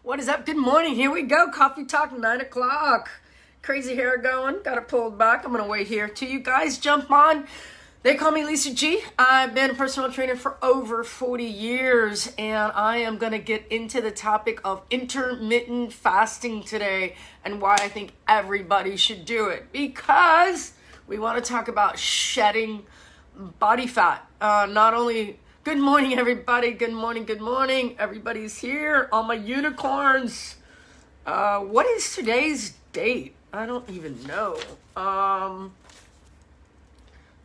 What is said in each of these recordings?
What is up? Good morning. Here we go. Coffee Talk, 9 o'clock. Crazy hair going. Got it pulled back. I'm going to wait here till you guys jump on. They call me Lisa G. I've been a personal trainer for over 40 years, and I am going to get into the topic of intermittent fasting today and why I think everybody should do it. Because we want to talk about shedding body fat. Not only... Good morning, everybody. Good morning. Good morning. Everybody's here. All my unicorns. What is today's date? I don't even know.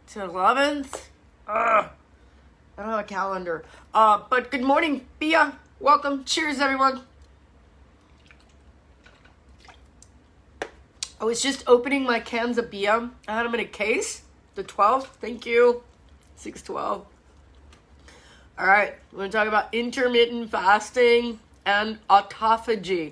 It's 11th. I don't have a calendar. But good morning, Bia. Welcome. Cheers, everyone. I was just opening my cans of Bia. I had them in a case. The 12th. Thank you. 612. All right, we're going to talk about intermittent fasting and autophagy.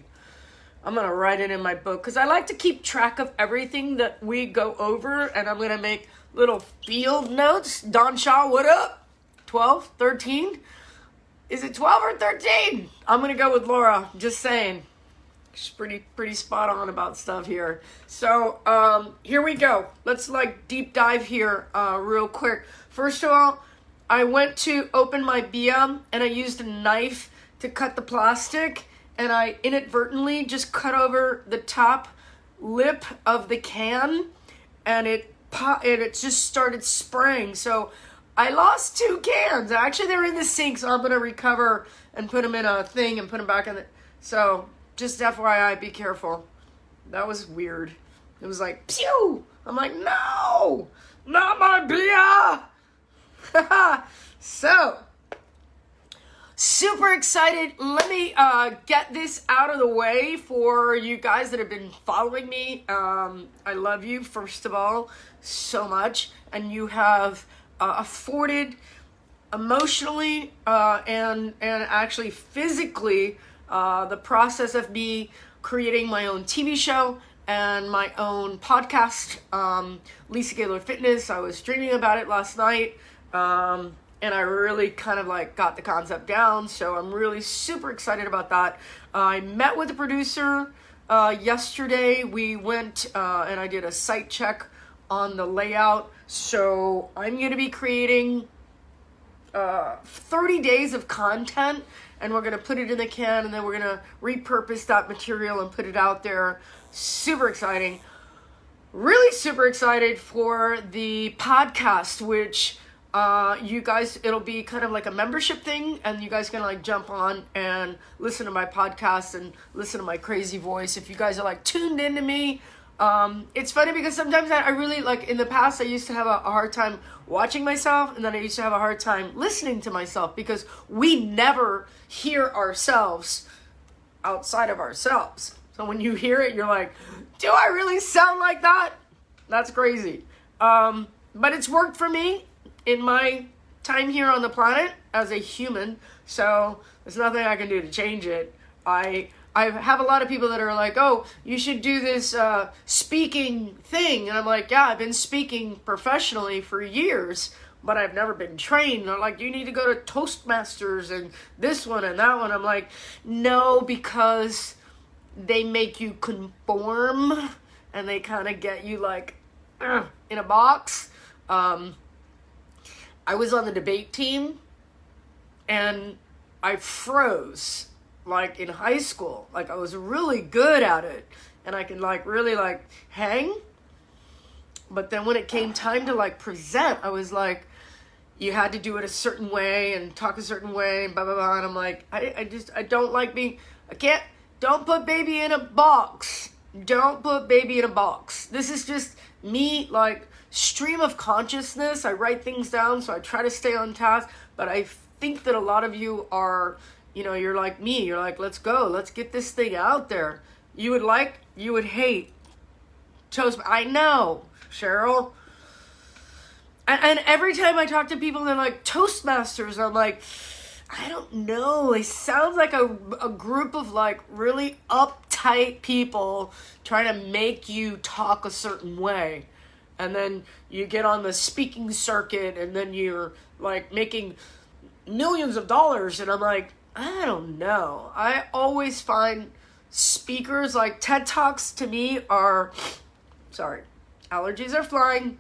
I'm going to write it in my book because I like to keep track of everything that we go over, and I'm going to make little field notes. Don Shaw, what up? 12, 13? Is it 12 or 13? I'm going to go with Laura, just saying. She's pretty spot on about stuff here. So here we go. Let's deep dive here real quick. First of all, I went to open my Bia and I used a knife to cut the plastic, and I inadvertently just cut over the top lip of the can, and it just started spraying. So I lost 2 cans. Actually, they were in the sink, so I'm going to recover and put them in a thing and put them back in the... So just FYI, be careful. That was weird. It was like, pew! I'm like, no! Not my Bia! So, super excited. Let me get this out of the way for you guys that have been following me. I love you, first of all, so much. And you have afforded emotionally and actually physically the process of me creating my own TV show and my own podcast, Lisa Gaylor Fitness. I was dreaming about it last night. And I really kind of got the concept down. So I'm really super excited about that. I met with the producer yesterday. We went and I did a site check on the layout. So I'm going to be creating 30 days of content, and we're going to put it in the can, and then we're going to repurpose that material and put it out there. Super exciting. Really super excited for the podcast, which... you guys, it'll be kind of like a membership thing, and you guys can jump on and listen to my podcast and listen to my crazy voice. If you guys are tuned into me, it's funny because sometimes I really in the past, I used to have a hard time watching myself, and then I used to have a hard time listening to myself because we never hear ourselves outside of ourselves. So when you hear it, you're like, do I really sound like that? That's crazy. But it's worked for me in my time here on the planet as a human, so there's nothing I can do to change it. I have a lot of people that are like, oh, you should do this speaking thing, and I'm like, yeah, I've been speaking professionally for years, but I've never been trained. They're like, you need to go to Toastmasters and this one and that one. I'm like, no, because they make you conform, and they kind of get you in a box. I was on the debate team, and I froze, in high school. I was really good at it, and I could, really, hang. But then when it came time to, present, I was you had to do it a certain way and talk a certain way and blah, blah, blah. And I'm like, I don't like being, don't put baby in a box. Don't put baby in a box. This is just me, stream of consciousness. I write things down, so I try to stay on task, but I think that a lot of you are, you're like me. You're like, let's go. Let's get this thing out there. You would hate Toast. I know, Cheryl. And every time I talk to people, they're like, Toastmasters. I'm like, I don't know. It sounds like a group of really uptight people trying to make you talk a certain way. And then you get on the speaking circuit, and then you're making millions of dollars. And I'm like, I don't know. I always find speakers like TED Talks to me are, sorry, allergies are flying.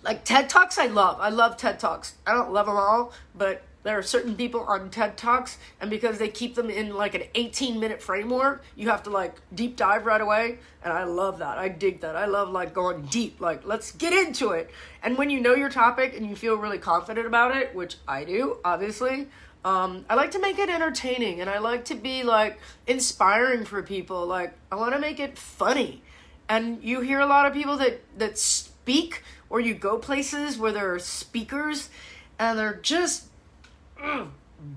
Like TED Talks I love. I love TED Talks. I don't love them all, but there are certain people on TED Talks, and because they keep them in like an 18-minute framework, you have to like deep dive right away, and I love that. I dig that. I love like going deep, like let's get into it. And when you know your topic and you feel really confident about it, which I do, obviously, I like to make it entertaining, and I like to be like inspiring for people. Like I want to make it funny. And you hear a lot of people that speak, or you go places where there are speakers and they're just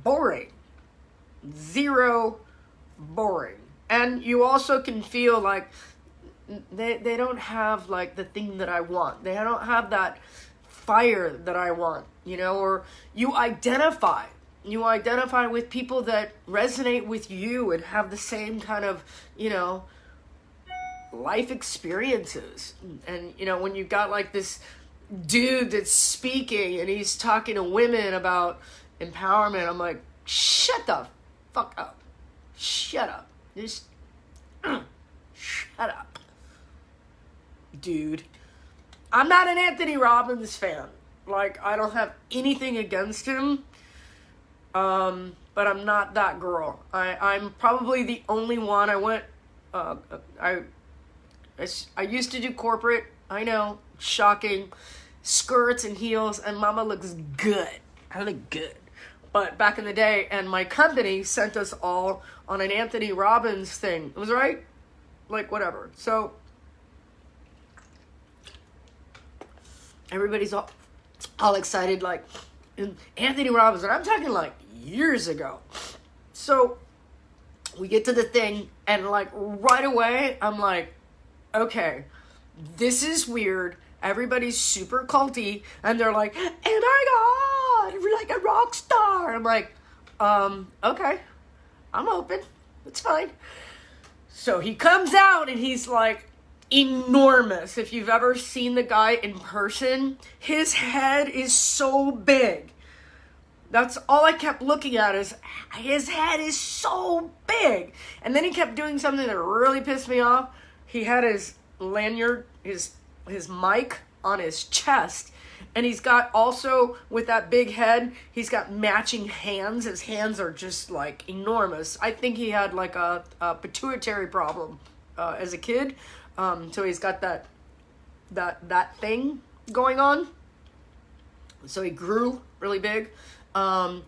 boring. Zero boring. And you also can feel like they don't have like the thing that I want. They don't have that fire that I want, you know, or you identify with people that resonate with you and have the same kind of, you know, life experiences. And, you know, when you got like this dude that's speaking and he's talking to women about empowerment, I'm like, shut the fuck up. Shut up. Just shut up. Dude. I'm not an Anthony Robbins fan. Like, I don't have anything against him. But I'm not that girl. I'm probably the only one. I used to do corporate. I know, shocking. Skirts and heels, and mama looks good. I look good. But back in the day, and my company sent us all on an Anthony Robbins thing. It was right? Like, whatever. So, everybody's all excited, like, Anthony Robbins, and I'm talking, like, years ago. So, we get to the thing, and, like, right away, I'm like, okay, this is weird. Everybody's super culty, and they're like, oh my God, you're like a rock star. I'm like, okay, I'm open. It's fine. So he comes out, and he's like enormous. If you've ever seen the guy in person, his head is so big. That's all I kept looking at, is his head is so big. And then he kept doing something that really pissed me off. He had his lanyard, his mic on his chest, and he's got also, with that big head, he's got matching hands. His hands are just like enormous. I think he had like a pituitary problem as a kid, so he's got that thing going on, so he grew really big, but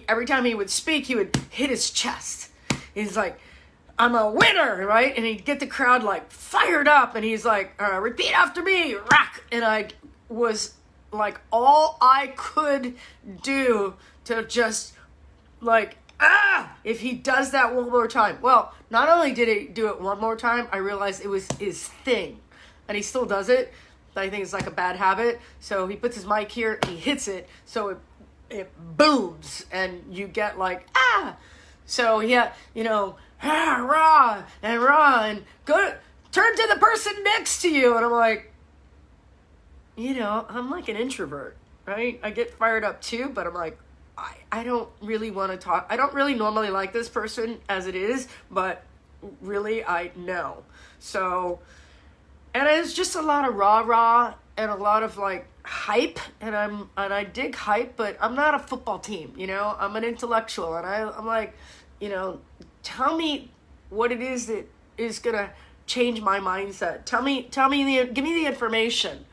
every time he would speak, he would hit his chest. He's like, I'm a winner, right? And he'd get the crowd like fired up, and he's like, repeat after me, rock. And I was like, all I could do to just like, if he does that one more time. Well, not only did he do it one more time, I realized it was his thing, and he still does it. I think it's like a bad habit. So he puts his mic here, and he hits it, so it booms, and you get like, So yeah, you know, rah, and go turn to the person next to you. And I'm like, you know, I'm like an introvert, right? I get fired up too, but I'm like, I don't really want to talk. I don't really normally like this person as it is, but really I know. So, and it's just a lot of rah and a lot of like hype, and I dig hype, but I'm not a football team, you know? I'm an intellectual, and I'm like, you know, tell me what it is that is gonna change my mindset. Give me the information,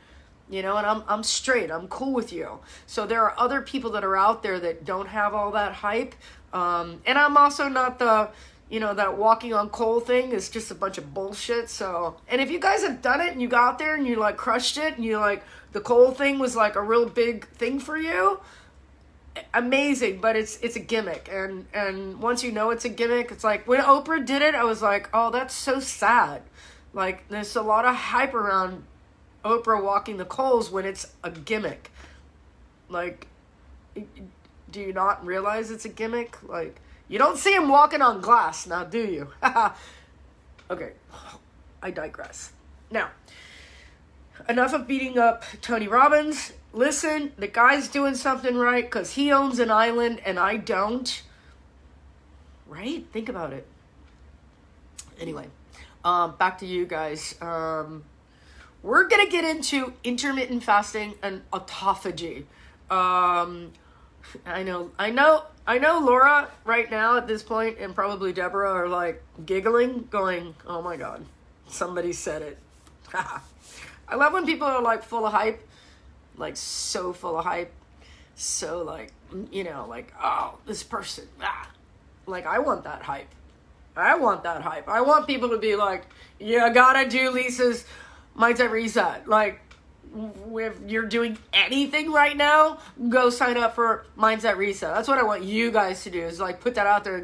you know, and I'm straight. I'm cool with you. So there are other people that are out there that don't have all that hype, and I'm also not the, you know, that walking on coal thing is just a bunch of bullshit. So, and if you guys have done it and you got there and you like crushed it and you like the coal thing was like a real big thing for you, amazing, but it's a gimmick, and once you know it's a gimmick, it's like when Oprah did it, I was like, oh, that's so sad. Like, there's a lot of hype around Oprah walking the coals when it's a gimmick. Like, do you not realize it's a gimmick? Like, you don't see him walking on glass now, do you? Okay, I digress. Now, enough of beating up Tony Robbins. Listen, the guy's doing something right because he owns an island and I don't. right? Think about it. Anyway, back to you guys. We're going to get into intermittent fasting and autophagy. I know Laura right now at this point, and probably Deborah, are like giggling, going, oh my God, somebody said it. I love when people are like full of hype, like so full of hype. So like, like, oh, this person, like I want that hype. I want people to be like, you gotta do Lisa's Mindset Reset. Like, if you're doing anything right now, go sign up for Mindset Reset. That's what I want you guys to do, is like put that out there and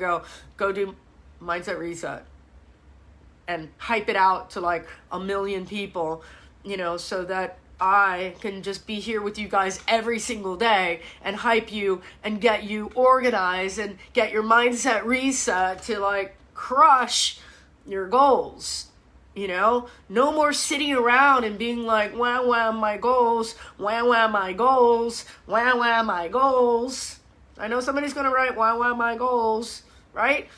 go do Mindset Reset. And hype it out to like 1 million people, so that I can just be here with you guys every single day and hype you and get you organized and get your mindset reset to like crush your goals. No more sitting around and being like, wah, my goals, wah, my goals, wah, my goals. I know somebody's going to write, wah, my goals, right?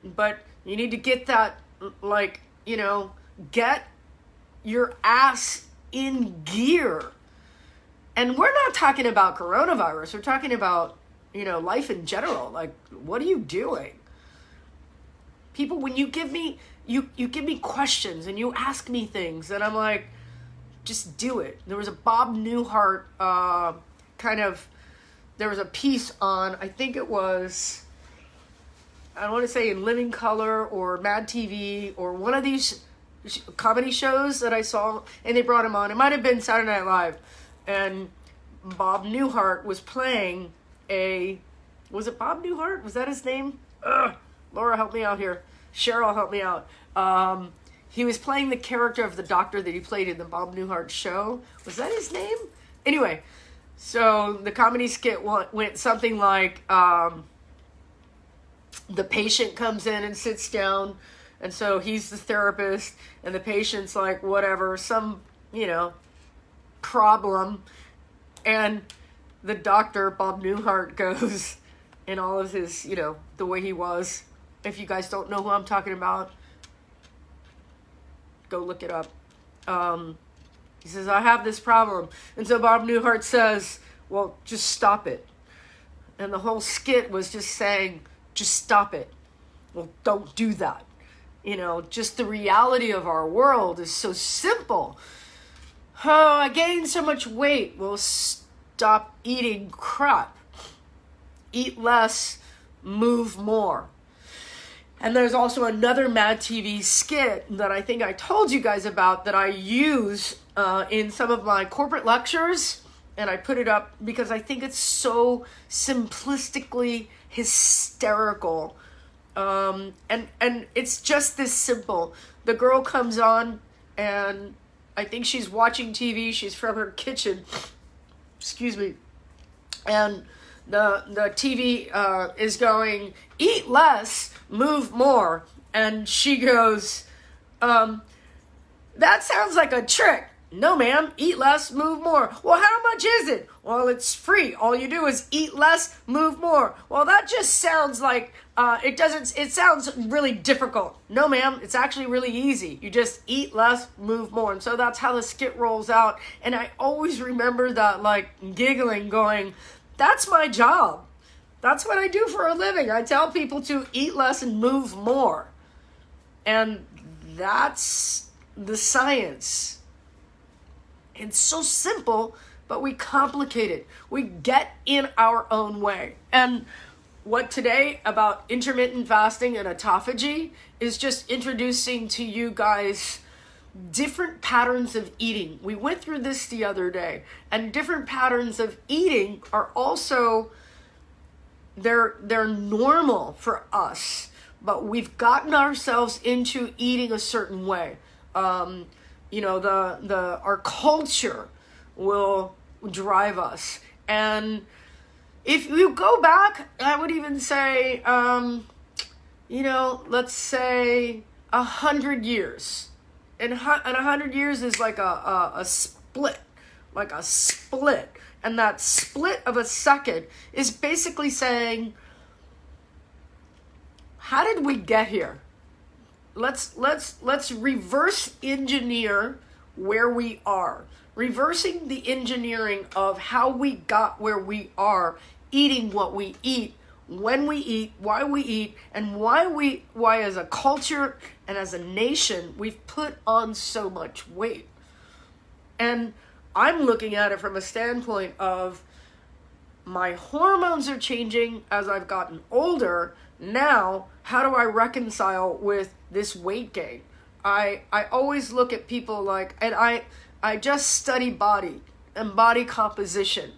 But you need to get that, like, get your ass in gear. And we're not talking about coronavirus. We're talking about, life in general. Like, what are you doing? People, when you give me, you give me questions and you ask me things, and I'm like, just do it. There was a Bob Newhart there was a piece on, I think it was, I don't want to say in Living Color or Mad TV or one of these comedy shows that I saw, and they brought him on. It might have been Saturday Night Live, and Bob Newhart was playing was it Bob Newhart? Was that his name? Laura, help me out here. Cheryl, help me out. He was playing the character of the doctor that he played in the Bob Newhart show. Was that his name? Anyway, so the comedy skit went something like, the patient comes in and sits down, and so he's the therapist, and the patient's like, whatever, some, problem, and the doctor, Bob Newhart, goes in all of his, the way he was. If you guys don't know who I'm talking about, go look it up. He says, I have this problem. And so Bob Newhart says, well, just stop it. And the whole skit was just saying, just stop it. Well, don't do that. Just the reality of our world is so simple. Oh, I gained so much weight. Well, stop eating crap. Eat less, move more. And there's also another Mad TV skit that I think I told you guys about that I use in some of my corporate lectures. And I put it up because I think it's so simplistically hysterical. And it's just this simple. The girl comes on, and I think she's watching TV. She's from her kitchen. Excuse me. And the TV is going, eat less, move more. And she goes, that sounds like a trick. No, ma'am, eat less, move more. Well, how much is it? Well, it's free. All you do is eat less, move more. Well, that just sounds like, it sounds really difficult. No, ma'am, it's actually really easy. You just eat less, move more. And so that's how the skit rolls out. And I always remember that, like, giggling, going, that's my job. That's what I do for a living. I tell people to eat less and move more. And that's the science. It's so simple, but we complicate it. We get in our own way. And what today about intermittent fasting and autophagy is just introducing to you guys different patterns of eating. We went through this the other day, and different patterns of eating are also, they're normal for us, but we've gotten ourselves into eating a certain way. Our culture will drive us. And if you go back, I would even say, let's say 100 years. And 100 years is like a split, And that split of a second is basically saying, how did we get here? Let's reverse engineer where we are. Reversing the engineering of how we got where we are, eating what we eat, when we eat, and why as a culture and as a nation we've put on so much weight. And I'm looking at it from a standpoint of my hormones are changing as I've gotten older. Now, how do I reconcile with this weight gain? I always look at people like, and I just study body and body composition.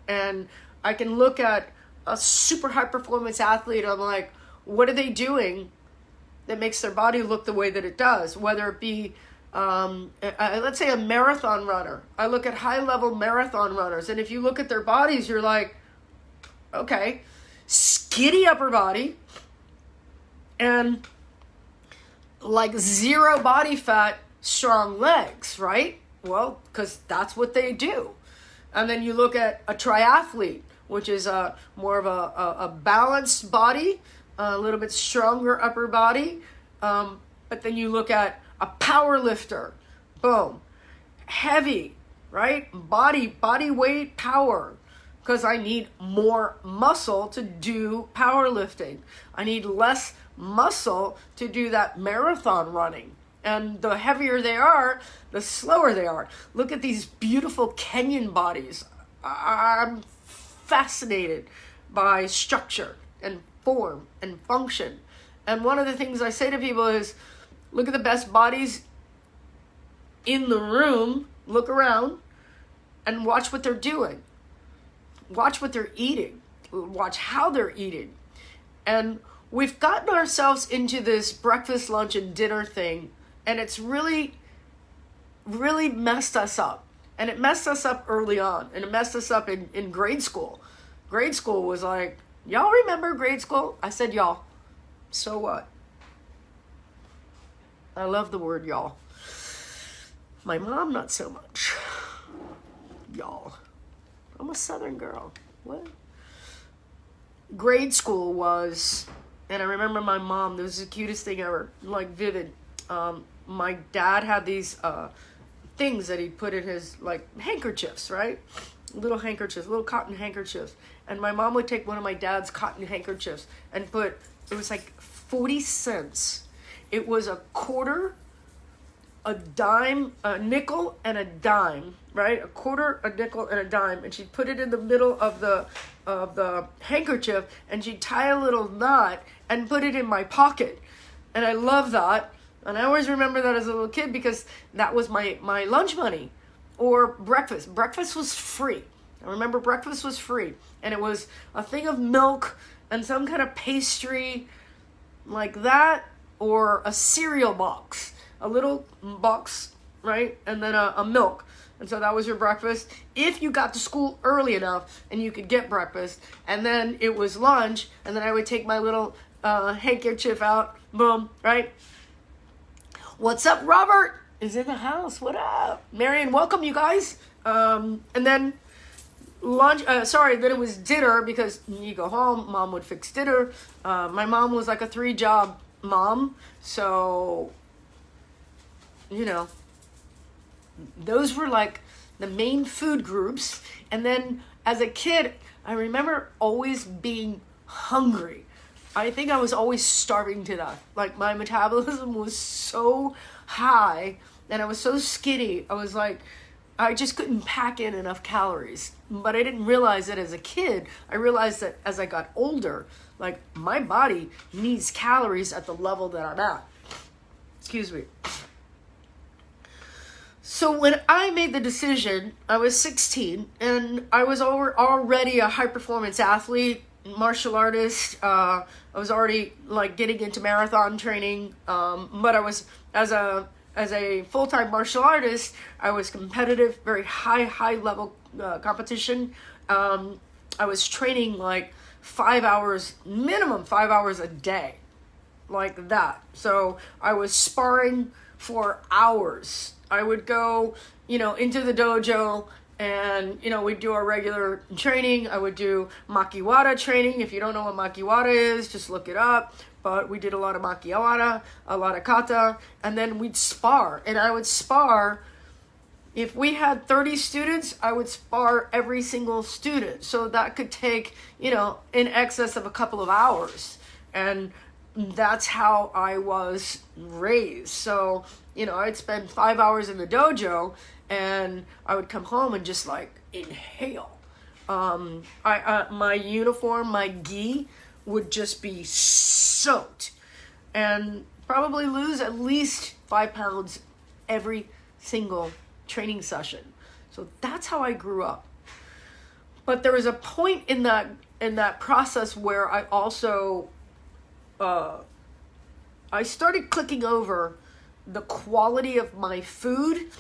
And I can look at a super high performance athlete. I'm like, what are they doing that makes their body look the way that it does? Whether it be, let's say a marathon runner. I look at high level marathon runners. And if you look at their bodies, you're like, okay, skinny upper body and like zero body fat, strong legs, right? Well, because that's what they do. And then you look at a triathlete, which is more of a balanced body, a little bit stronger upper body. But then you look at a power lifter, boom, heavy, right? Body weight, power, because I need more muscle to do powerlifting. I need less muscle to do that marathon running. And the heavier they are, the slower they are. Look at these beautiful Kenyan bodies. I'm fascinated by structure and form and function. And one of the things I say to people is, look at the best bodies in the room, look around, and watch what they're doing. Watch what they're eating. Watch how they're eating. And we've gotten ourselves into this breakfast, lunch, and dinner thing, and it's really, really messed us up. And it messed us up early on, and it messed us up in grade school. Grade school was like, y'all remember grade school? I said y'all. So what? I love the word y'all. My mom, not so much. Y'all. I'm a Southern girl. What? Grade school was, and I remember my mom, this was the cutest thing ever, like vivid. My dad had these things that he'd put in his, like, handkerchiefs, right? Little handkerchiefs, little cotton handkerchiefs. And my mom would take one of my dad's cotton handkerchiefs and put, it was like 40 cents. It was a quarter, a dime, a nickel, and a dime, right? A quarter, a nickel, and a dime. And she'd put it in the middle of the handkerchief, and she'd tie a little knot and put it in my pocket. And I love that. And I always remember that as a little kid because that was my lunch money. Or breakfast. Breakfast was free. I remember breakfast was free. And it was a thing of milk and some kind of pastry like that, or a cereal box. A little box, right? And then a milk. And so that was your breakfast. If you got to school early enough and you could get breakfast. And then it was lunch. And then I would take my little handkerchief out. Boom, right? What's up, Robert? Is in the house. What up? Marion, welcome, you guys. And then lunch, then it was dinner because you go home, mom would fix dinner. My mom was like a 3-job mom. So, you know, those were like the main food groups. And then as a kid, I remember always being hungry. I think I was always starving to death. Like, my metabolism was so high and I was so skinny. I was like, I just couldn't pack in enough calories. But I didn't realize that as a kid. I realized that as I got older, like, my body needs calories at the level that I'm at. Excuse me. So when I made the decision, I was 16 and I was already a high performance athlete, martial artist. I was already like getting into marathon training. But I was, as a full-time martial artist, I was competitive, very high level competition. I was training like 5 hours, minimum 5 hours a day, like that. So I was sparring for hours. I would go, into the dojo and, we'd do our regular training. I would do Makiwara training. If you don't know what Makiwara is, just look it up. but we did a lot of makiawara, a lot of kata, and then we'd spar. And I would spar, if we had 30 students, I would spar every single student. So that could take, in excess of a couple of hours. And that's how I was raised. So, I'd spend 5 hours in the dojo, and I would come home and just like inhale. My uniform, my gi would just be soaked, and probably lose at least 5 pounds every single training session. So that's how I grew up. But there was a point in that process where I also I started clicking over the quality of my food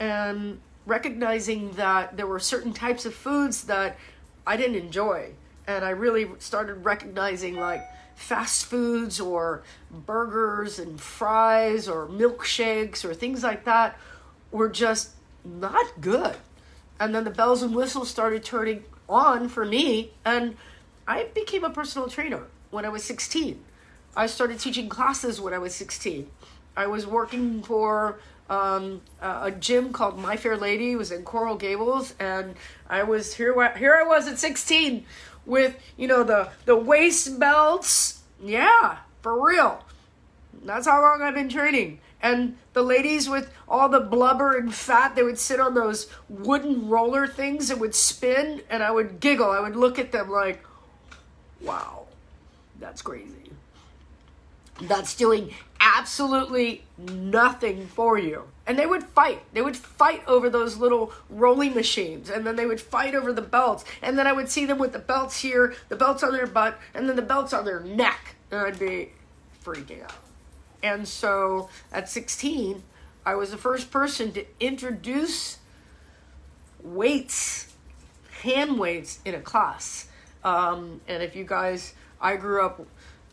and recognizing that there were certain types of foods that I didn't enjoy. And I really started recognizing like fast foods or burgers and fries or milkshakes or things like that were just not good. And then the bells and whistles started turning on for me, and I became a personal trainer when I was 16. I started teaching classes when I was 16. I was working for a gym called My Fair Lady. It was in Coral Gables, and I was here I was at 16 with the waist belts. Yeah, for real. That's how long I've been training. And the ladies with all the blubber and fat, they would sit on those wooden roller things that would spin, and I would giggle. I would look at them like, wow, that's crazy. That's doing absolutely nothing for you. And they would fight. They would fight over those little rolling machines. And then they would fight over the belts. And then I would see them with the belts here, the belts on their butt, and then the belts on their neck. And I'd be freaking out. And so at 16, I was the first person to introduce weights, hand weights in a class. And if you guys, I grew up,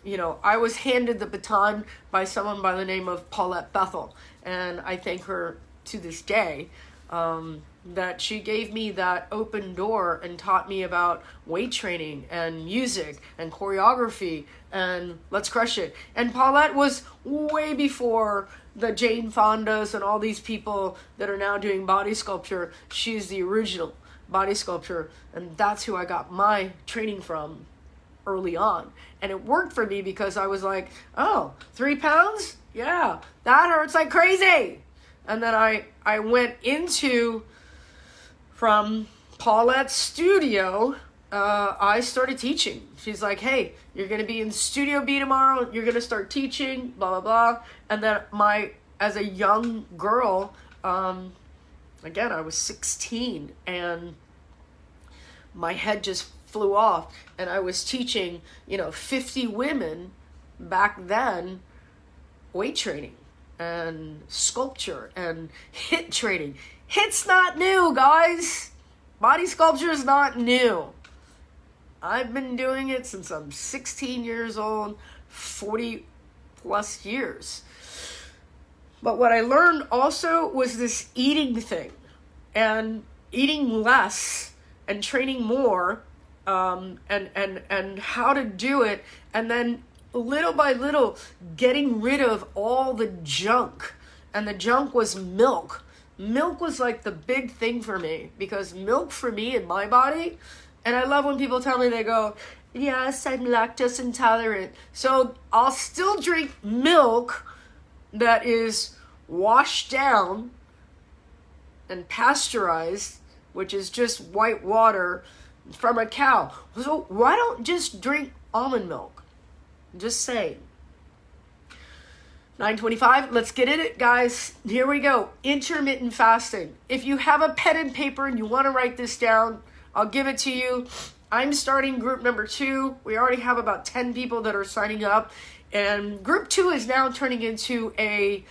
I was handed the baton by someone by the name of Paulette Bethel. And I thank her to this day that she gave me that open door and taught me about weight training and music and choreography and Let's Crush It. And Paulette was way before the Jane Fondas and all these people that are now doing body sculpture. She's the original body sculptor, and that's who I got my training from early on. And it worked for me because I was like, oh, 3 pounds? Yeah, that hurts like crazy. And then I went into, from Paulette's studio, I started teaching. She's like, hey, you're going to be in Studio B tomorrow. You're going to start teaching, blah, blah, blah. And then as a young girl, again, I was 16, and my head just flew off, and I was teaching, 50 women back then weight training and sculpture and HIIT training. HIIT's not new, guys. Body sculpture is not new. I've been doing it since I'm 16 years old, 40 plus years. But what I learned also was this eating thing, and eating less and training more, and how to do it, and then little by little getting rid of all the junk. And the junk was milk. Milk was like the big thing for me, because milk for me in my body, and I love when people tell me, they go, yes, I'm lactose intolerant. So I'll still drink milk that is washed down and pasteurized, which is just white water from a cow. So why don't just drink almond milk? Just saying. 9:25, let's get in it, guys. Here we go. Intermittent fasting. If you have a pen and paper and you want to write this down, I'll give it to you. I'm starting group number 2. We already have about 10 people that are signing up. And group 2 is now turning into a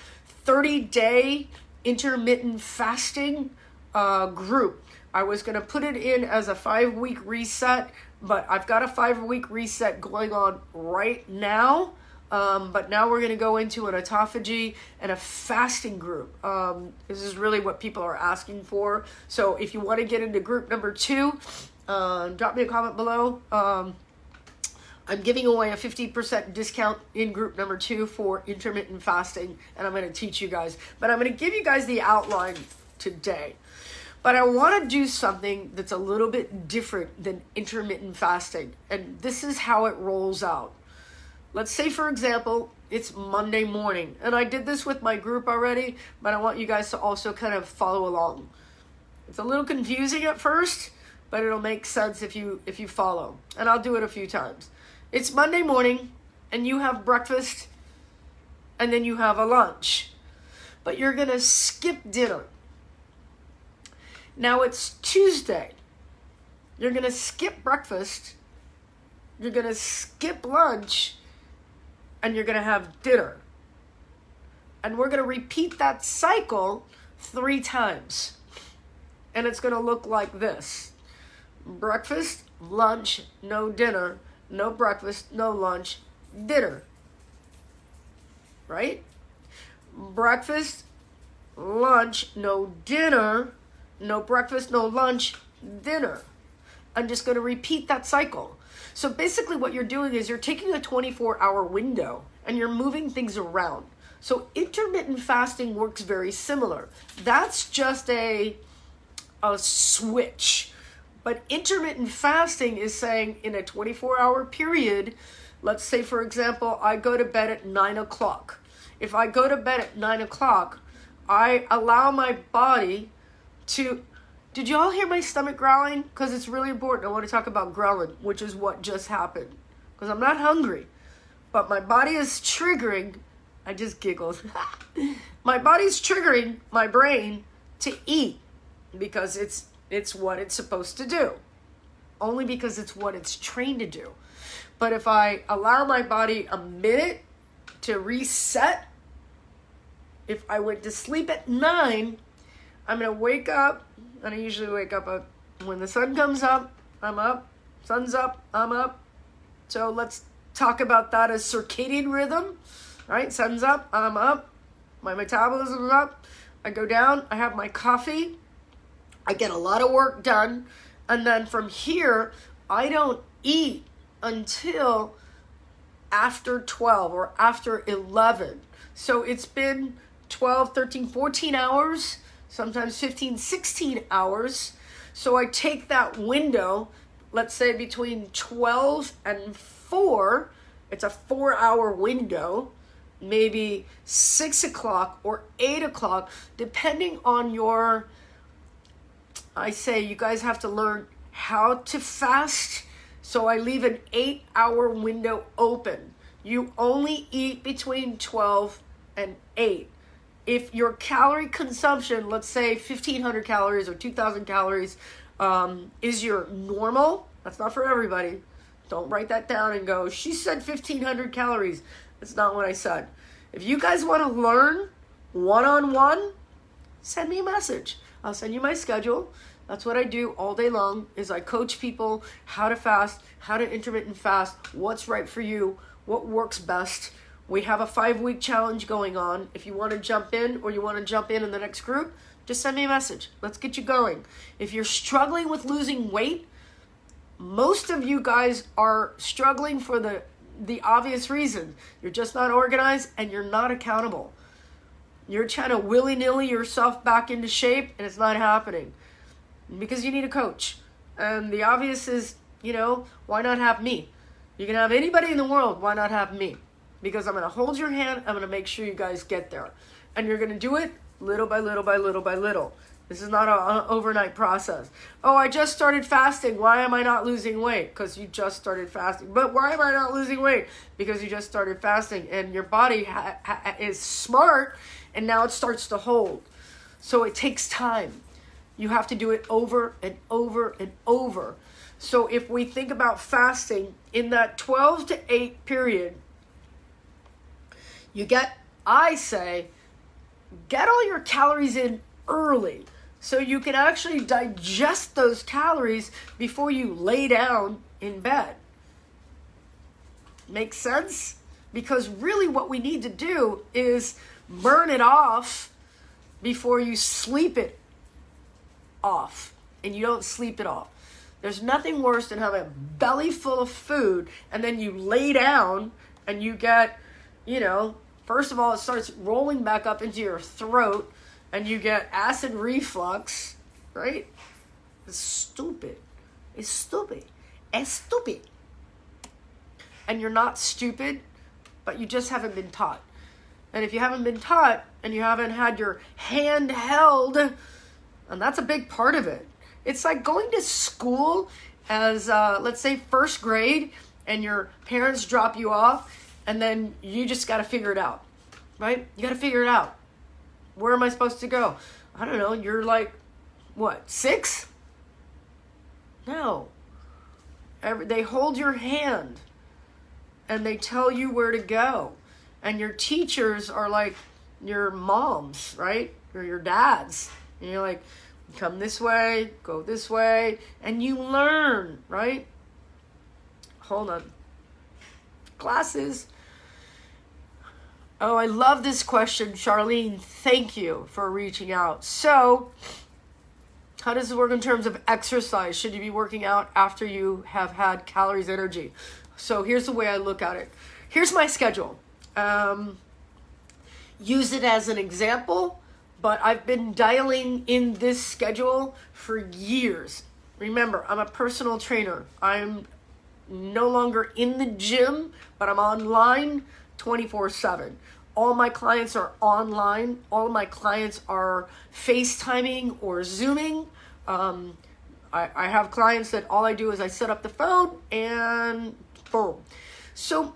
30-day intermittent fasting group. I was going to put it in as a 5-week reset, but I've got a 5-week reset going on right now. But now we're going to go into an autophagy and a fasting group. This is really what people are asking for. So if you want to get into group number 2, drop me a comment below. I'm I'm giving away a 50% discount in group number 2 for intermittent fasting, and I'm going to teach you guys. But I'm going to give you guys the outline today. But I want to do something that's a little bit different than intermittent fasting, and this is how it rolls out. Let's say, for example, it's Monday morning, and I did this with my group already, but I want you guys to also kind of follow along. It's a little confusing at first, but it'll make sense if you follow, and I'll do it a few times. It's Monday morning, and you have breakfast, and then you have a lunch, but you're going to skip dinner. Now it's Tuesday. You're going to skip breakfast, you're going to skip lunch, and you're going to have dinner. And we're going to repeat that cycle 3 times. And it's going to look like this. Breakfast, lunch, no dinner, no breakfast, no lunch, dinner. Right? Breakfast, lunch, no dinner, no breakfast, no lunch, dinner. I'm just going to repeat that cycle. So basically what you're doing is you're taking a 24-hour window and you're moving things around. So intermittent fasting works very similar. That's just a switch. But intermittent fasting is saying in a 24-hour period, let's say, for example, I go to bed at 9 o'clock. If I go to bed at 9 o'clock, I allow my body to... Did you all hear my stomach growling? Because it's really important. I want to talk about growling, which is what just happened. Because I'm not hungry, but my body is triggering... I just giggled. My body's triggering my brain to eat because it's what it's supposed to do. Only because it's what it's trained to do. But if I allow my body a minute to reset, if I went to sleep at 9, I'm going to wake up, and I usually wake up when the sun comes up, I'm up. Sun's up, I'm up. So let's talk about that as circadian rhythm. All right, sun's up, I'm up. My metabolism is up. I go down, I have my coffee. I get a lot of work done. And then from here, I don't eat until after 12 or after 11. So it's been 12, 13, 14 hours, sometimes 15, 16 hours. So I take that window, let's say between 12 and 4, it's a 4-hour window, maybe 6 o'clock or 8 o'clock, depending on your, I say you guys have to learn how to fast. So I leave an 8-hour window open. You only eat between 12 and 8. If your calorie consumption, let's say 1,500 calories or 2,000 calories is your normal, that's not for everybody. Don't write that down and go, she said 1,500 calories. That's not what I said. If you guys want to learn one-on-one, send me a message. I'll send you my schedule. That's what I do all day long, is I coach people how to fast, how to intermittent fast, what's right for you, what works best. We have a 5-week challenge going on. If you want to jump in or you want to jump in the next group, just send me a message. Let's get you going. If you're struggling with losing weight, most of you guys are struggling for the obvious reason. You're just not organized and you're not accountable. You're trying to willy-nilly yourself back into shape and it's not happening because you need a coach. And the obvious is, why not have me? You can have anybody in the world. Why not have me? Because I'm going to hold your hand. I'm going to make sure you guys get there. And you're going to do it little by little by little by little. This is not an overnight process. Oh, I just started fasting. Why am I not losing weight? Because you just started fasting. But why am I not losing weight? Because you just started fasting. And your body is smart. And now it starts to hold. So it takes time. You have to do it over and over and over. So if we think about fasting in that 12 to 8 period, I say, get all your calories in early so you can actually digest those calories before you lay down in bed. Make sense? Because really what we need to do is burn it off before you sleep it off. And you don't sleep it off. There's nothing worse than having a belly full of food and then you lay down and you get, first of all, it starts rolling back up into your throat and you get acid reflux, right? It's stupid. It's stupid. It's stupid. And you're not stupid, but you just haven't been taught. And if you haven't been taught and you haven't had your hand held, and that's a big part of it. It's like going to school as, let's say, first grade, and your parents drop you off, and then you just got to figure it out, right? You got to figure it out. Where am I supposed to go? I don't know. You're like, what, 6? No. They hold your hand, and they tell you where to go. And your teachers are like your moms, right? Or your dads. And you're like, come this way, go this way. And you learn, right? Hold on. Glasses. Oh, I love this question, Charlene. Thank you for reaching out. So, how does it work in terms of exercise? Should you be working out after you have had calories, energy? So here's the way I look at it. Here's my schedule. Use it as an example, but I've been dialing in this schedule for years. Remember, I'm a personal trainer. I'm no longer in the gym, but I'm online 24/7. All my clients are online. All of my clients are FaceTiming or Zooming. I have clients that all I do is I set up the phone and boom. So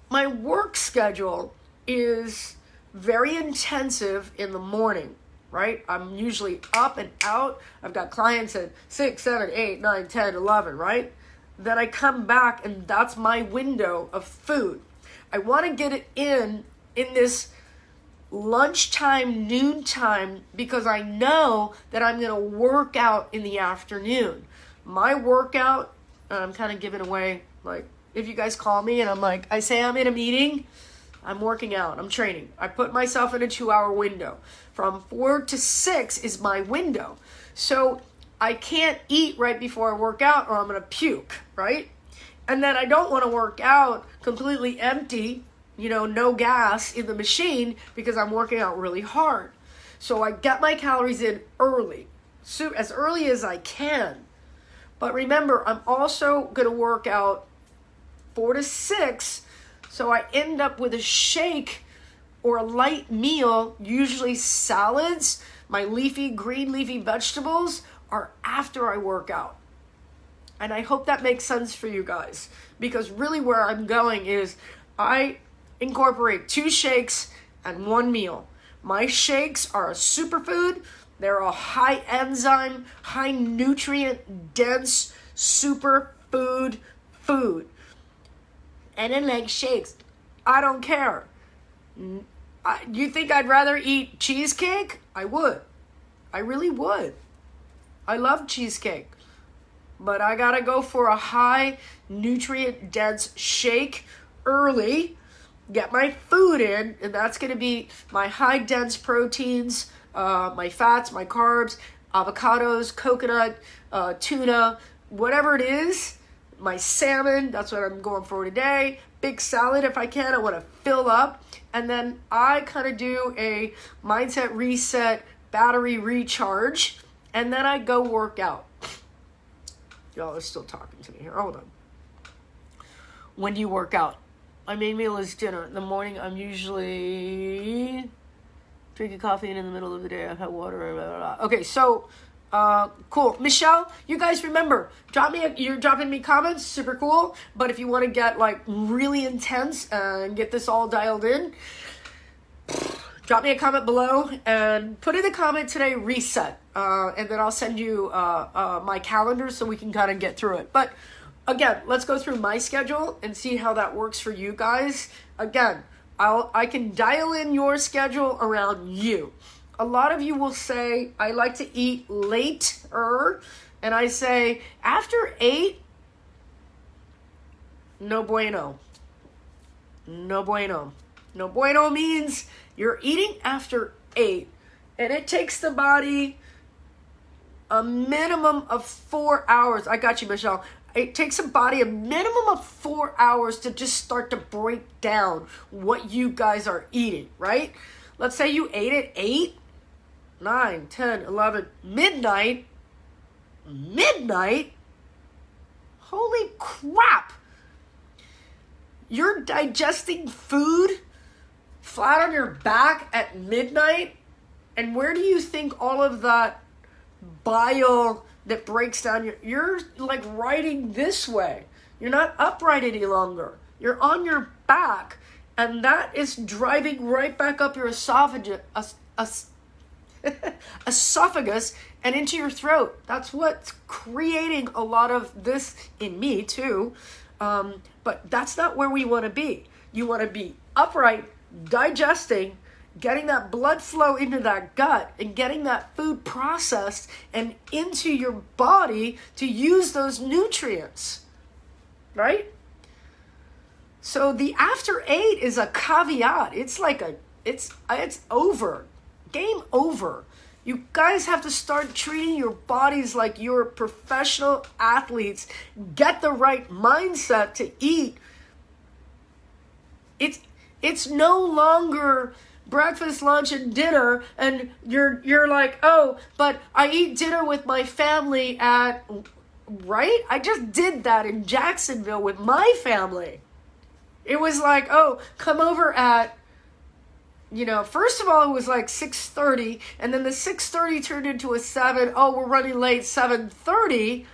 my work schedule is very intensive in the morning, right? I'm usually up and out. I've got clients at 6, 7, 8, 9, 10, 11, right? Then I come back and that's my window of food. I want to get it in this lunchtime, noontime, because I know that I'm going to work out in the afternoon. My workout, I'm kind of giving away, like, if you guys call me and I say I'm in a meeting, I'm working out, I'm training. I put myself in a 2-hour window. From 4 to 6 is my window. So I can't eat right before I work out or I'm going to puke, right? And then I don't want to work out completely empty, no gas in the machine because I'm working out really hard. So I get my calories in early, so as early as I can. But remember, I'm also going to work out 4 to 6, so I end up with a shake or a light meal, usually salads. My green leafy vegetables are after I work out. And I hope that makes sense for you guys, because really where I'm going is I incorporate 2 shakes and 1 meal. My shakes are a superfood. They're a high enzyme, high nutrient dense superfood food. And I like shakes. I don't care. You think I'd rather eat cheesecake? I would. I really would. I love cheesecake. But I gotta go for a high nutrient dense shake early, get my food in, and that's gonna be my high dense proteins, my fats, my carbs, avocados, coconut, tuna, whatever it is, my salmon, that's what I'm going for today. Big salad if I can, I wanna fill up. And then I kind of do a mindset reset, battery recharge, and then I go work out. Y'all are still talking to me here. Hold on. When do you work out? My main meal is dinner. In the morning, I'm usually drinking coffee, and in the middle of the day, I've had water. Blah, blah, blah. Okay, so cool. Michelle, you guys remember, you're dropping me comments, super cool. But if you want to get like really intense and get this all dialed in, drop me a comment below and put in the comment today, reset. And then I'll send you my calendar so we can kind of get through it. But again, let's go through my schedule and see how that works for you guys. Again, I can dial in your schedule around you. A lot of you will say, I like to eat later. And I say, after 8, no bueno. No bueno. No bueno means you're eating after 8. And it takes the body a minimum of 4 hours. I got you, Michelle. It takes a body a minimum of 4 hours to just start to break down what you guys are eating, right? Let's say you ate at 8, 9, 10, 11, midnight. Holy crap. You're digesting food flat on your back at midnight. And where do you think all of that bile that breaks down, you're like riding this way. You're not upright any longer. You're on your back, and that is driving right back up your esophagus and into your throat. That's what's creating a lot of this in me too. But that's not where we want to be. You want to be upright, digesting, getting that blood flow into that gut and getting that food processed and into your body to use those nutrients, right? So the after 8 is a caveat. It's like it's over. Game over. You guys have to start treating your bodies like you're professional athletes. Get the right mindset to eat. It's no longer breakfast, lunch, and dinner, and you're like, oh, but I eat dinner with my family at, right? I just did that in Jacksonville with my family. It was like, oh, come over at, first of all, it was like 6:30, and then the 6:30 turned into a 7. Oh, we're running late, 7:30.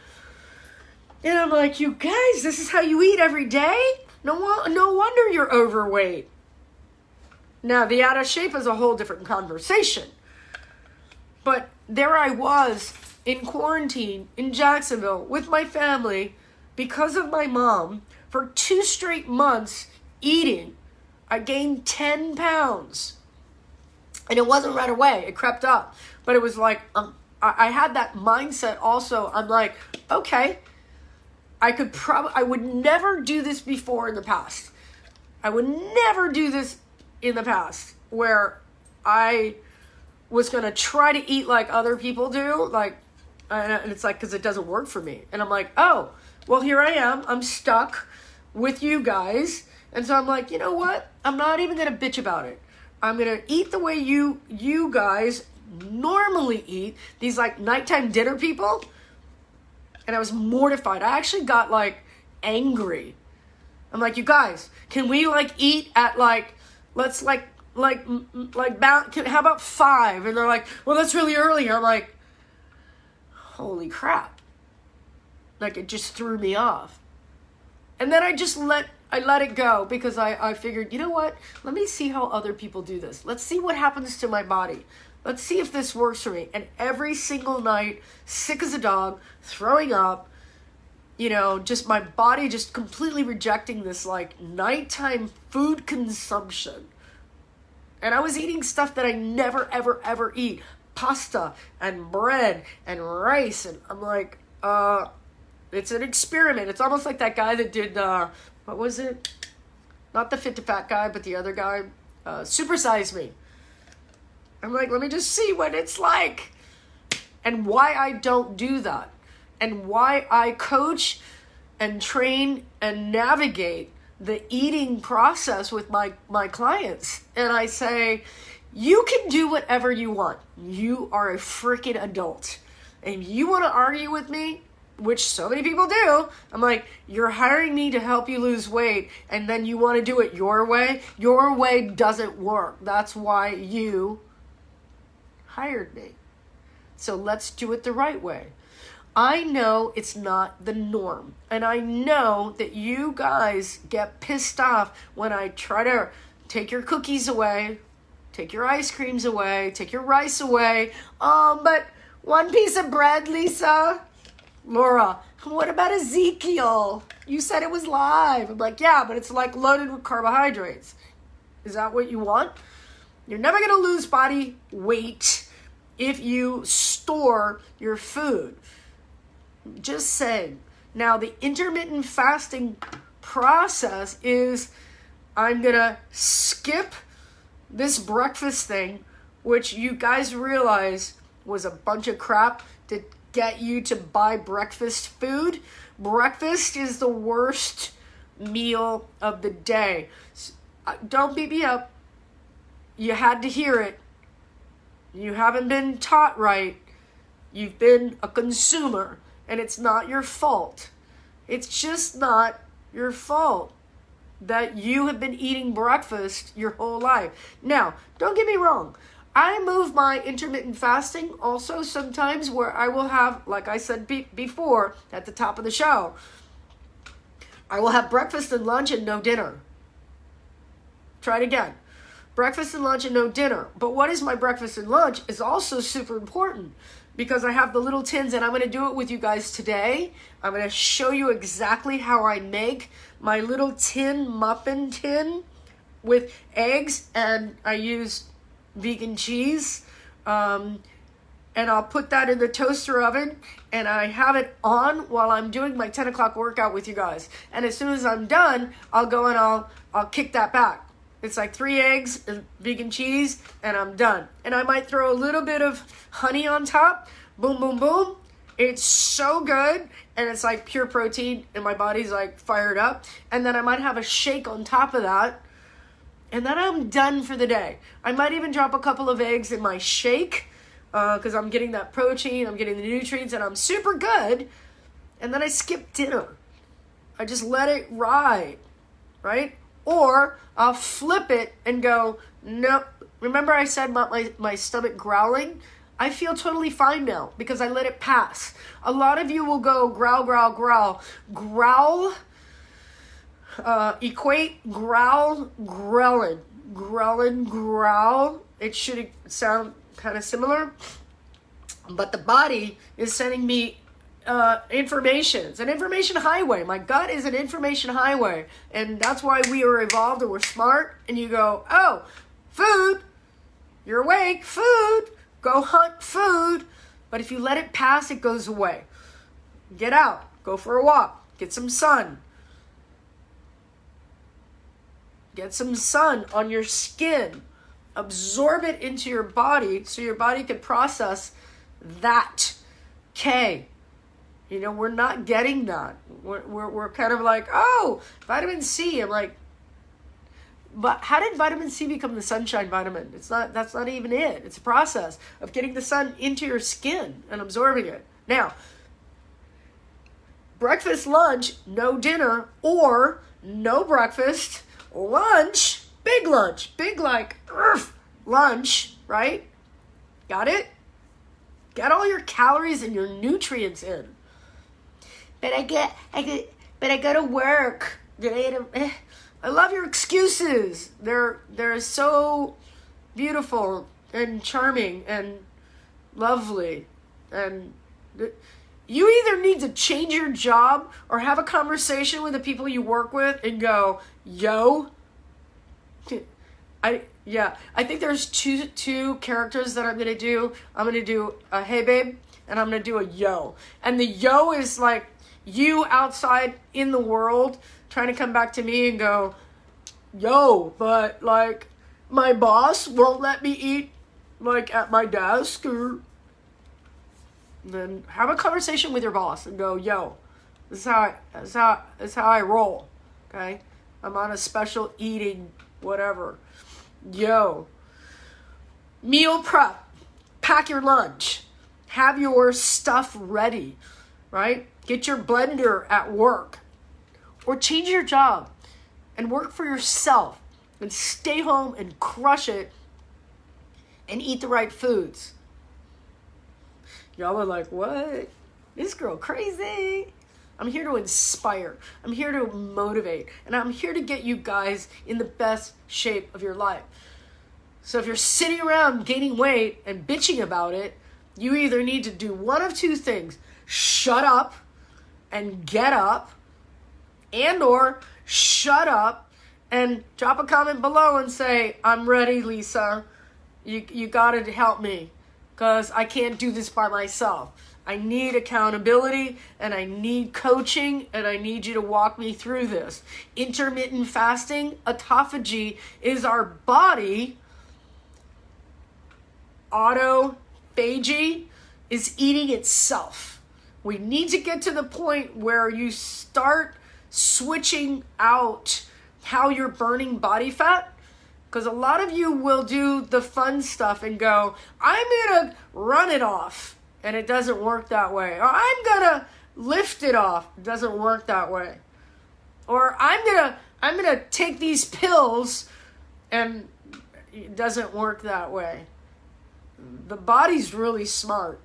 And I'm like, you guys, this is how you eat every day? No wonder you're overweight. Now, the out of shape is a whole different conversation. But there I was in quarantine in Jacksonville with my family because of my mom for 2 straight months eating. I gained 10 pounds. And it wasn't right away. It crept up. But it was like, I had that mindset also. I'm like, okay, I would never do this before in the past. I would never do this in the past where I was going to try to eat like other people do. And it's like, because it doesn't work for me. And I'm like, oh, well, here I am. I'm stuck with you guys. And so I'm like, you know what? I'm not even going to bitch about it. I'm going to eat the way you guys normally eat. These like nighttime dinner people. And I was mortified. I actually got like angry. I'm like, you guys, can we like eat at like, let's how about 5? And they're like, well, that's really early. I'm like, holy crap. Like, it just threw me off. And then I let it go because I figured, you know what? Let me see how other people do this. Let's see what happens to my body. Let's see if this works for me. And every single night, sick as a dog, throwing up, just my body just completely rejecting this like nighttime food consumption. And I was eating stuff that I never, ever, ever eat. Pasta and bread and rice. And I'm like, it's an experiment. It's almost like that guy that did, what was it? Not the Fit to Fat guy, but the other guy. Super Size Me. I'm like, let me just see what it's like. And why I don't do that. And why I coach and train and navigate the eating process with my clients. And I say, you can do whatever you want. You are a freaking adult. And you want to argue with me, which so many people do. I'm like, you're hiring me to help you lose weight, and then you want to do it your way? Your way doesn't work. That's why you hired me. So let's do it the right way. I know it's not the norm. And I know that you guys get pissed off when I try to take your cookies away, take your ice creams away, take your rice away. But 1 piece of bread, Lisa. Laura, what about Ezekiel? You said it was live. I'm like, yeah, but it's like loaded with carbohydrates. Is that what you want? You're never going to lose body weight if you store your food. Just saying. Now, the intermittent fasting process is I'm going to skip this breakfast thing, which you guys realize was a bunch of crap. get you to buy breakfast food. Breakfast is the worst meal of the day. Don't beat me up. You had to hear it. You haven't been taught right. You've been a consumer, and it's not your fault. It's just not your fault that you have been eating breakfast your whole life. Now, don't get me wrong. I move my intermittent fasting also sometimes where I will have, like I said before at the top of the show, I will have breakfast and lunch and no dinner. Try it again. Breakfast and lunch and no dinner. But what is my breakfast and lunch is also super important because I have the little tins, and I'm going to do it with you guys today. I'm going to show you exactly how I make my little muffin tin with eggs, and I use vegan cheese. And I'll put that in the toaster oven, and I have it on while I'm doing my 10 o'clock workout with you guys. And as soon as I'm done, I'll go and I'll kick that back. It's like 3 eggs and vegan cheese, and I'm done. And I might throw a little bit of honey on top. Boom, boom, boom. It's so good, and it's like pure protein, and my body's like fired up. And then I might have a shake on top of that, and then I'm done for the day. I might even drop a couple of eggs in my shake because I'm getting that protein, I'm getting the nutrients, and I'm super good. And then I skip dinner. I just let it ride, right? Or I'll flip it and go, no. Remember I said about my stomach growling? I feel totally fine now because I let it pass. A lot of you will go growl, growl, growl. Growl, equate growl, growling. Growling, growl. It should sound kind of similar. But the body is sending me information. It's an information highway. My gut is an information highway. And that's why we are evolved and we're smart. And you go, oh, food. You're awake. Food. Go hunt food. But if you let it pass, it goes away. Get out. Go for a walk. Get some sun. Get some sun on your skin. Absorb it into your body so your body can process that. Okay. You know, we're not getting that. We're kind of like, oh, vitamin C. I'm like, but how did vitamin C become the sunshine vitamin? That's not even it. It's a process of getting the sun into your skin and absorbing it. Now, breakfast, lunch, no dinner, or no breakfast, lunch, big like lunch, right? Got it? Get all your calories and your nutrients in. But I go to work. I love your excuses. They're so beautiful and charming and lovely. And you either need to change your job or have a conversation with the people you work with and go, yo. I think there's two characters that I'm gonna do. I'm gonna do a hey babe, and I'm gonna do a yo. And the yo is like you outside in the world trying to come back to me and go, yo, but like my boss won't let me eat like at my desk, or then have a conversation with your boss and go, yo, this is how I roll. Okay? I'm on a special eating whatever. Yo. Meal prep. Pack your lunch. Have your stuff ready, right? Get your blender at work. Or change your job and work for yourself and stay home and crush it and eat the right foods. Y'all are like, what? This girl crazy. I'm here to inspire. I'm here to motivate. And I'm here to get you guys in the best shape of your life. So if you're sitting around gaining weight and bitching about it, you either need to do one of two things. Shut up and get up, and or shut up and drop a comment below and say, I'm ready, Lisa. You gotta help me because I can't do this by myself. I need accountability, and I need coaching, and I need you to walk me through this. Intermittent fasting, autophagy, is our body. Autophagy is eating itself. We need to get to the point where you start switching out how you're burning body fat. Because a lot of you will do the fun stuff and go, I'm going to run it off. And it doesn't work that way. Or I'm going to lift it off. It doesn't work that way. Or I'm going to take these pills, and it doesn't work that way. The body's really smart.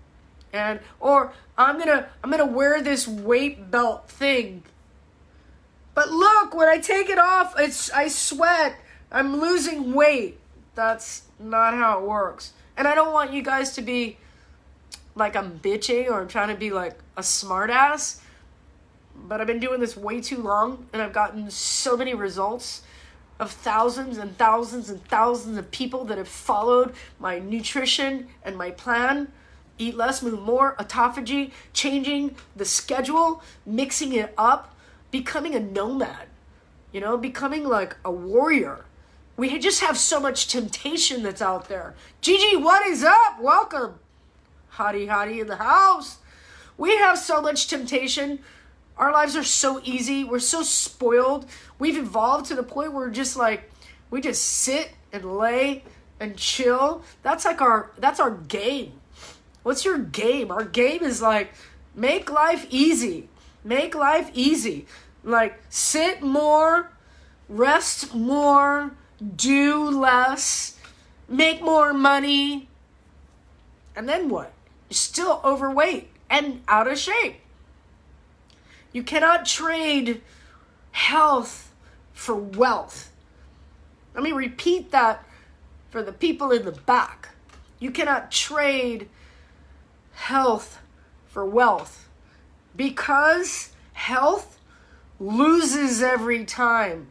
Or I'm going to wear this weight belt thing. But look, when I take it off, I sweat. I'm losing weight. That's not how it works. And I don't want you guys to be like I'm bitching or I'm trying to be like a smart ass. But I've been doing this way too long, and I've gotten so many results of thousands and thousands and thousands of people that have followed my nutrition and my plan. Eat less, move more, autophagy, changing the schedule, mixing it up, becoming a nomad, becoming like a warrior. We just have so much temptation that's out there. Gigi, what is up? Welcome. Hottie in the house. We have so much temptation. Our lives are so easy. We're so spoiled. We've evolved to the point where we just sit and lay and chill. That's our game. What's your game? Our game is like, make life easy. Make life easy. Like, sit more, rest more, do less, make more money. And then what? You're still overweight and out of shape. You cannot trade health for wealth. Let me repeat that for the people in the back. You cannot trade health for wealth, because health loses every time.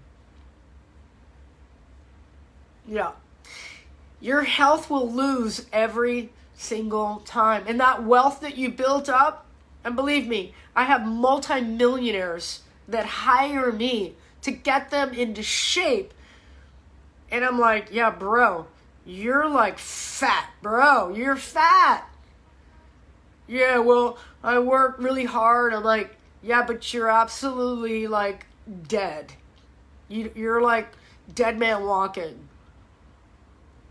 Yeah. Your health will lose every single time. And that wealth that you built up, and believe me, I have multimillionaires that hire me to get them into shape. And I'm like, yeah, bro, you're like fat, bro. You're fat. Yeah, well, I work really hard. I'm like, yeah, but you're absolutely like dead. You're like dead man walking.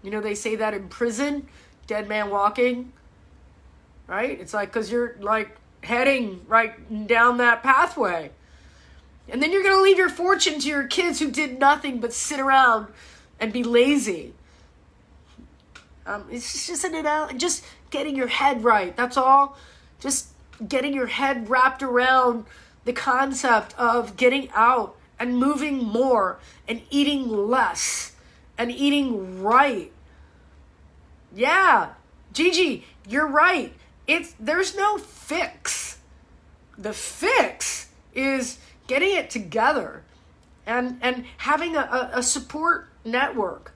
They say that in prison, dead man walking, right? It's like, because you're like heading right down that pathway. And then you're going to leave your fortune to your kids who did nothing but sit around and be lazy. It's just getting your head right. That's all. Just getting your head wrapped around the concept of getting out and moving more and eating less and eating right. Yeah, Gigi, you're right. There's no fix. The fix is getting it together and having a support network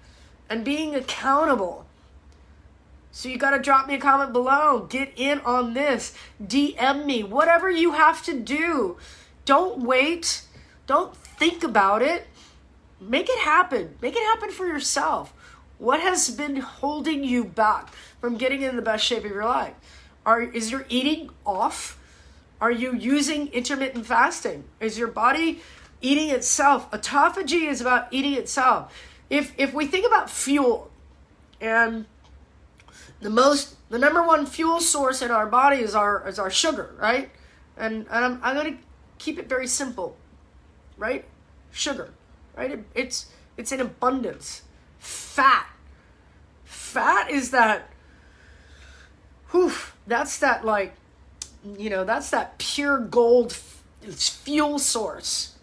and being accountable. So you got to drop me a comment below. Get in on this. DM me. Whatever you have to do. Don't wait. Don't think about it. Make it happen. Make it happen for yourself. What has been holding you back from getting in the best shape of your life? Is your eating off? Are you using intermittent fasting? Is your body eating itself? Autophagy is about eating itself. If we think about fuel, and the number one fuel source in our body is our sugar, right? And I'm going to keep it very simple, right? Sugar, right? It's in abundance. Fat is that, that's that that's that pure gold fuel source.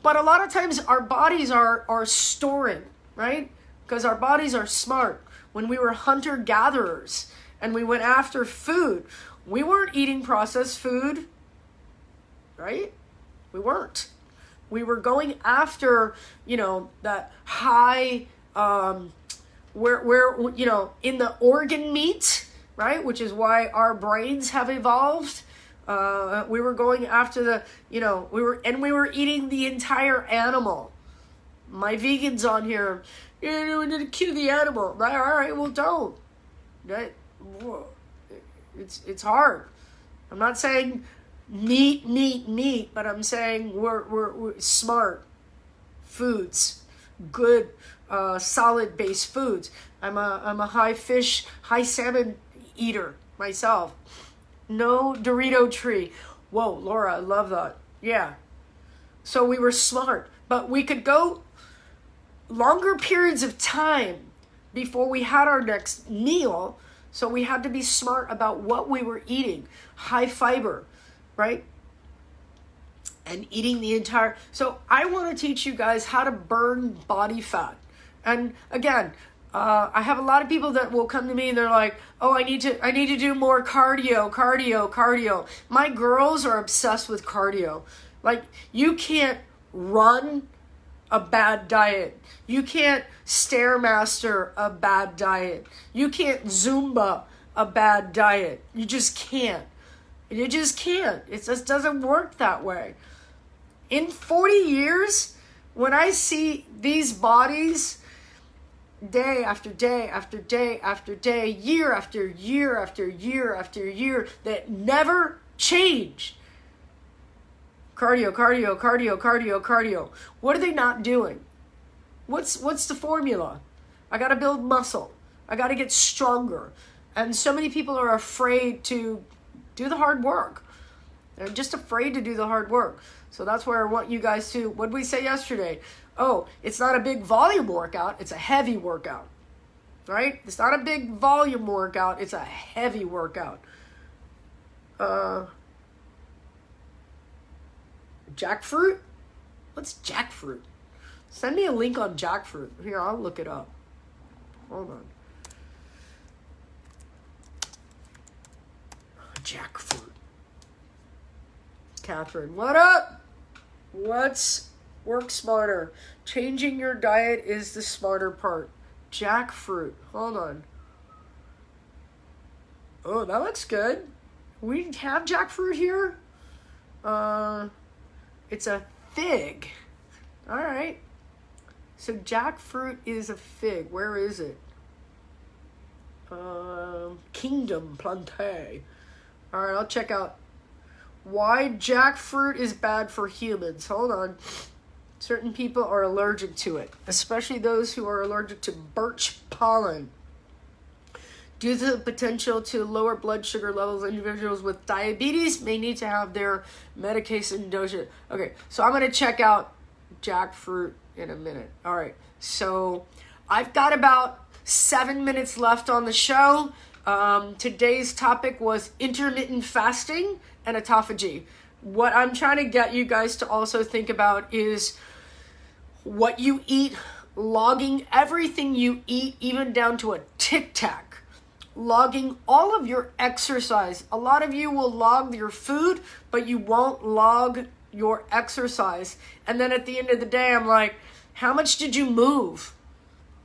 But a lot of times our bodies are storing, right? Because our bodies are smart. When we were hunter-gatherers and we went after food, we weren't eating processed food, right? We weren't. We were going after, that high, where in the organ meat, right? Which is why our brains have evolved. We were going after we were eating the entire animal. My vegans on here, we need to kill the animal. All right, well, don't. It's hard. I'm not saying neat, but I'm saying we're smart foods, good, solid based foods. I'm a high fish, high salmon eater myself. No Dorito tree. Whoa, Laura, I love that. Yeah. So we were smart, but we could go longer periods of time before we had our next meal. So we had to be smart about what we were eating. High fiber, right? And eating the entire... So I want to teach you guys how to burn body fat. And again, I have a lot of people that will come to me and they're like, oh, I need to do more cardio. My girls are obsessed with cardio. Like, you can't run a bad diet. You can't Stairmaster a bad diet. You can't Zumba a bad diet. You just can't. You just can't. It just doesn't work that way. In 40 years, when I see these bodies day after day after day after day, year after year after year after year, that never change. Cardio. What are they not doing? What's the formula? I got to build muscle. I got to get stronger. And so many people are afraid to do the hard work. They're just afraid to do the hard work. So that's where I want you guys to, what did we say yesterday? Oh, it's not a big volume workout. It's a heavy workout, right? It's not a big volume workout. It's a heavy workout. Jackfruit? What's jackfruit? Send me a link on jackfruit. Here, I'll look it up. Hold on. Jackfruit. Catherine, what up? Let's work smarter. Changing your diet is the smarter part. Jackfruit. Hold on. Oh, that looks good. We have jackfruit here. It's a fig. All right. So jackfruit is a fig. Where is it? Kingdom Planté. All right, I'll check out why jackfruit is bad for humans. Hold on. Certain people are allergic to it, especially those who are allergic to birch pollen. Due to the potential to lower blood sugar levels, individuals with diabetes may need to have their medication dosage. Okay, so I'm going to check out jackfruit in a minute. All right, so I've got about 7 minutes left on the show. Today's topic was intermittent fasting and autophagy. What I'm trying to get you guys to also think about is what you eat, logging everything you eat, even down to a Tic Tac. Logging all of your exercise. A lot of you will log your food, but you won't log your exercise. And then at the end of the day, I'm like, how much did you move?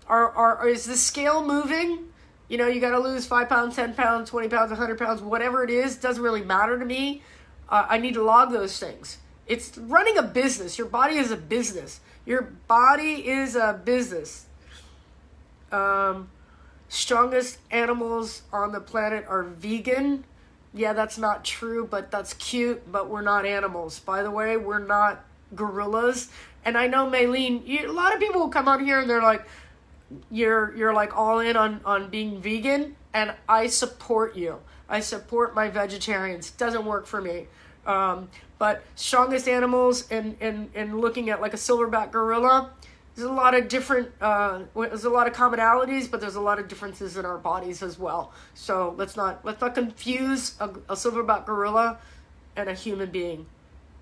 Is the scale moving? You know, you got to lose 5 pounds, 10 pounds, 20 pounds, 100 pounds, whatever it is, doesn't really matter to me. I need to log those things. It's running a business. Your body is a business. Your body is a business. Strongest animals on the planet are vegan. Yeah, that's not true, but that's cute, but we're not animals. By the way, we're not gorillas. And I know, Maylene, a lot of people will come out here and they're like, you're like all in on being vegan, and I support you. I support my vegetarians. It doesn't work for me. But strongest animals and looking at like a silverback gorilla, there's a lot of different, there's a lot of commonalities, but there's a lot of differences in our bodies as well. So let's not confuse a silverback gorilla and a human being.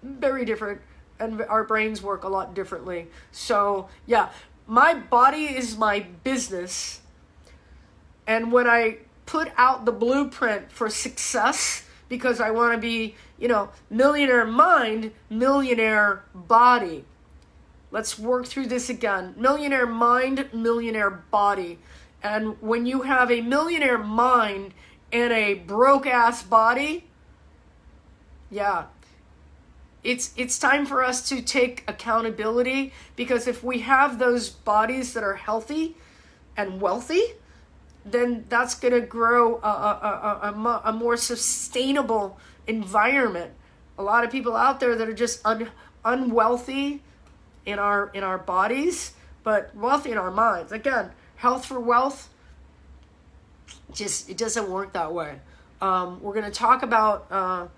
Very different, and our brains work a lot differently. So yeah, my body is my business, and when I put out the blueprint for success, because I want to be, millionaire mind, millionaire body. Let's work through this again. Millionaire mind, millionaire body. And when you have a millionaire mind and a broke-ass body, yeah, it's time for us to take accountability, because if we have those bodies that are healthy and wealthy, then that's going to grow a more sustainable environment. A lot of people out there that are just unwealthy in our bodies, but wealthy in our minds. Again, health for wealth, it doesn't work that way. We're going to talk about,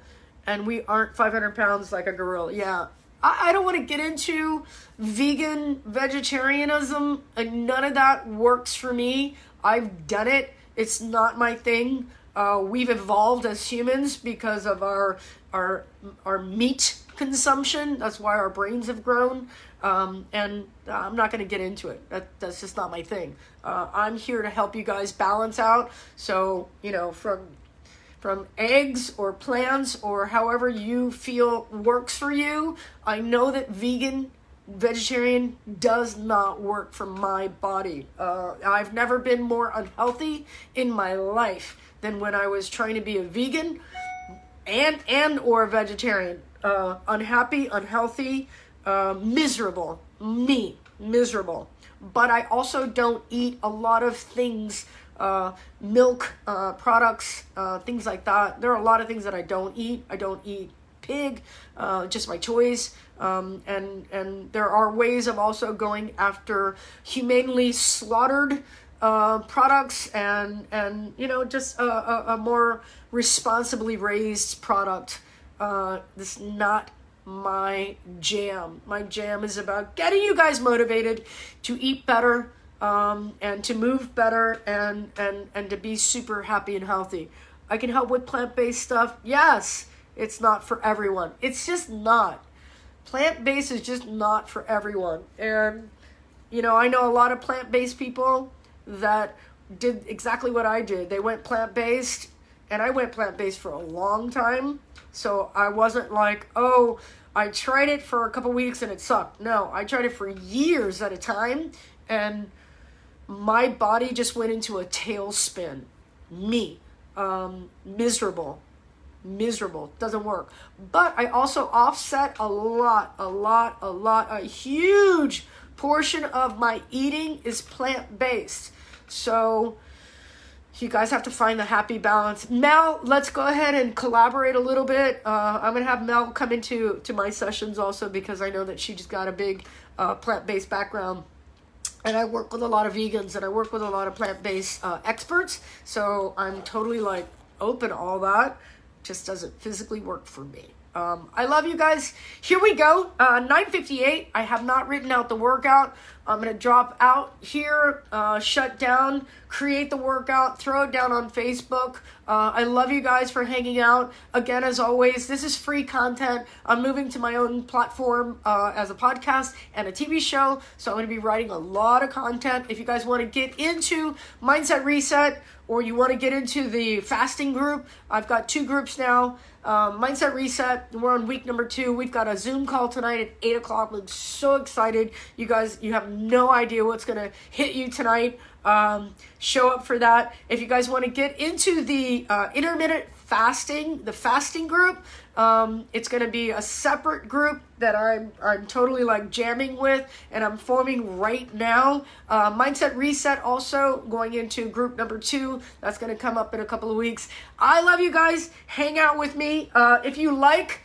and we aren't 500 pounds like a gorilla. Yeah. I don't want to get into vegan vegetarianism. None of that works for me. I've done it. It's not my thing. We've evolved as humans because of our meat consumption. That's why our brains have grown. And I'm not going to get into it. That's just not my thing. I'm here to help you guys balance out. So, from eggs or plants or however you feel works for you. I know that vegetarian does not work for my body. I've never been more unhealthy in my life than when I was trying to be a vegan and or a vegetarian. Unhappy, unhealthy, miserable. Miserable. But I also don't eat a lot of things, milk products, things like that. There are a lot of things that I don't eat. I don't eat pig, just my choice. And there are ways of also going after humanely slaughtered products and just a more responsibly raised product. This is not my jam. My jam is about getting you guys motivated to eat better, and to move better and to be super happy and healthy. I can help with plant-based stuff. Yes, it's not for everyone. It's just not. Plant-based is just not for everyone. And, I know a lot of plant-based people that did exactly what I did. They went plant-based, and I went plant-based for a long time. So I wasn't like, oh, I tried it for a couple weeks and it sucked. No, I tried it for years at a time, and my body just went into a tailspin. Miserable. Doesn't work. But I also offset a huge portion of my eating is plant-based. So you guys have to find the happy balance. Mel, let's go ahead and collaborate a little bit. I'm going to have Mel come into my sessions also, because I know that she just got a big plant-based background. And I work with a lot of vegans, and I work with a lot of plant-based experts. So I'm totally open to all that. Just doesn't physically work for me. I love you guys. Here we go. 9:58. I have not written out the workout. I'm going to drop out here, shut down, create the workout, throw it down on Facebook. I love you guys for hanging out. Again, as always, this is free content. I'm moving to my own platform as a podcast and a TV show. So I'm going to be writing a lot of content. If you guys want to get into Mindset Reset, or you want to get into the fasting group, I've got 2 groups now. Mindset Reset, we're on week number 2. We've got a Zoom call tonight at 8 o'clock. I'm so excited. You guys, you have no idea what's going to hit you tonight. Show up for that. If you guys want to get into the intermittent fasting, the fasting group, it's going to be a separate group that I'm totally jamming with, and I'm forming right now. Mindset Reset also going into group number 2. That's going to come up in a couple of weeks. I love you guys. Hang out with me. If you like,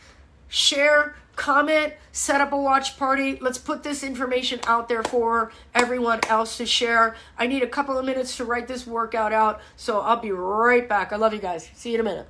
share, comment, set up a watch party. Let's put this information out there for everyone else to share. I need a couple of minutes to write this workout out, so I'll be right back. I love you guys. See you in a minute.